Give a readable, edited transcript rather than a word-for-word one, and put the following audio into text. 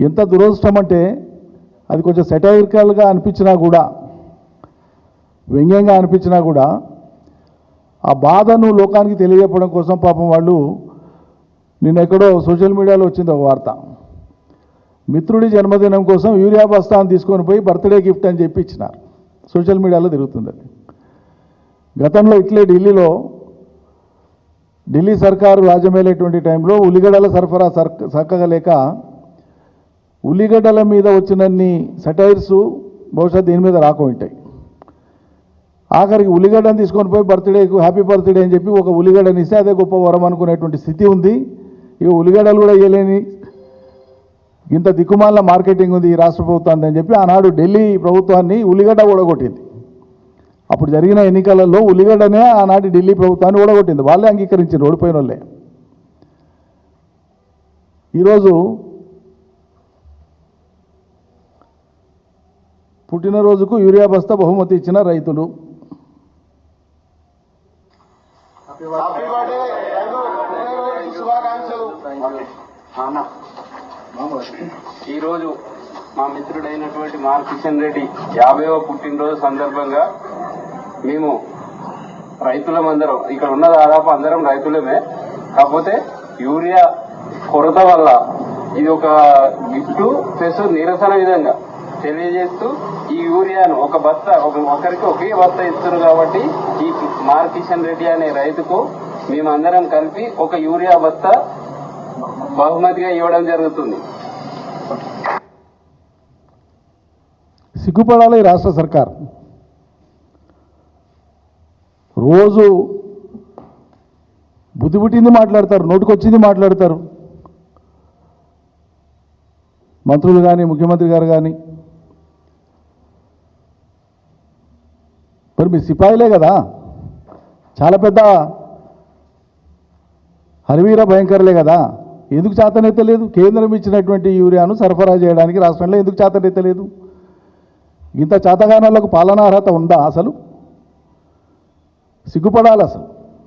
ఎంత దురదృష్టం అంటే అది కొంచెం సెటైరికల్గా అనిపించినా కూడా, వ్యంగ్యంగా అనిపించినా కూడా ఆ బాధను లోకానికి తెలియజెప్పడం కోసం పాపం వాళ్ళు నిన్న ఎక్కడో సోషల్ మీడియాలో వచ్చింది ఒక వార్త. మిత్రుడి జన్మదినం కోసం యూరియా బస్తాను తీసుకొని పోయి బర్త్డే గిఫ్ట్ అని చెప్పి ఇచ్చినారు. సోషల్ మీడియాలో తిరుగుతుంది అది. గతంలో ఇట్లే ఢిల్లీ సర్కారు రాజ్యమేలేటువంటి టైంలో ఉల్లిగడ్డల సరఫరా చక్కగా లేక ఉల్లిగడ్డల మీద వచ్చినన్ని సెటైర్స్ బహుశా దీని మీద రాకుంటాయి. ఆఖరికి ఉల్లిగడ్డను తీసుకొని పోయి బర్త్డేకు హ్యాపీ బర్త్డే అని చెప్పి ఒక ఉల్లిగడ్డని ఇస్తే అదే గొప్ప వరం అనుకునేటువంటి స్థితి ఉంది. ఇక ఉల్లిగడ్డలు కూడా ఇవ్వలేని ఇంత దిక్కుమాల మార్కెటింగ్ ఉంది ఈ రాష్ట్ర ప్రభుత్వాన్ని అని చెప్పి ఆనాడు ఢిల్లీ ప్రభుత్వాన్ని ఉల్లిగడ్డ ఓడగొట్టింది. అప్పుడు జరిగిన ఎన్నికలలో ఉల్లిగడ్డనే ఆనాటి ఢిల్లీ ప్రభుత్వాన్ని ఓడగొట్టింది. వాళ్ళే అంగీకరించారు, ఓడిపోయిన వాళ్ళే. ఈరోజు పుట్టినరోజుకు యూరియా బస్తా బహుమతి ఇచ్చిన రైతులు. ఈరోజు మా మిత్రుడైనటువంటి మార్ కిషన్ రెడ్డి 50వ పుట్టినరోజు సందర్భంగా మేము రైతులమందరం, ఇక్కడ ఉన్న దాదాపు అందరం రైతులమే, కాకపోతే యూరియా కొరత వల్ల ఇది ఒక గిఫ్ట్ ప్లస్ నిరసన విధంగా తెలియజేస్తూ ఈ యూరియాను ఒక బస్తా ఒకరికి ఒకే బస్తా ఇస్తున్నారు. కాబట్టి ఈ మార్ కిషన్ రెడ్డి అనే రైతుకు మేమందరం కలిపి ఒక యూరియా బస్తా బహుమతిగా ఇవ్వడం జరుగుతుంది. సిగ్గుపడాలి ఈ రాష్ట్ర సర్కార్. రోజు బుద్ధి పుట్టింది మాట్లాడతారు, నోటికొచ్చింది మాట్లాడతారు. మంత్రులు కానీ ముఖ్యమంత్రి గారు కానీ. మరి మీ సిపాయిలే కదా, చాలా పెద్ద హరివీర భయంకరులే కదా, ఎందుకు చేతనెత్తలేదు? కేంద్రం ఇచ్చినటువంటి యూరియాను సరఫరా చేయడానికి రాష్ట్రంలో ఎందుకు చేతనెత్తలేదు? ఇంత చేతగానాలకు పాలనా అర్హత ఉందా? అసలు సిగ్గుపడాలి అసలు.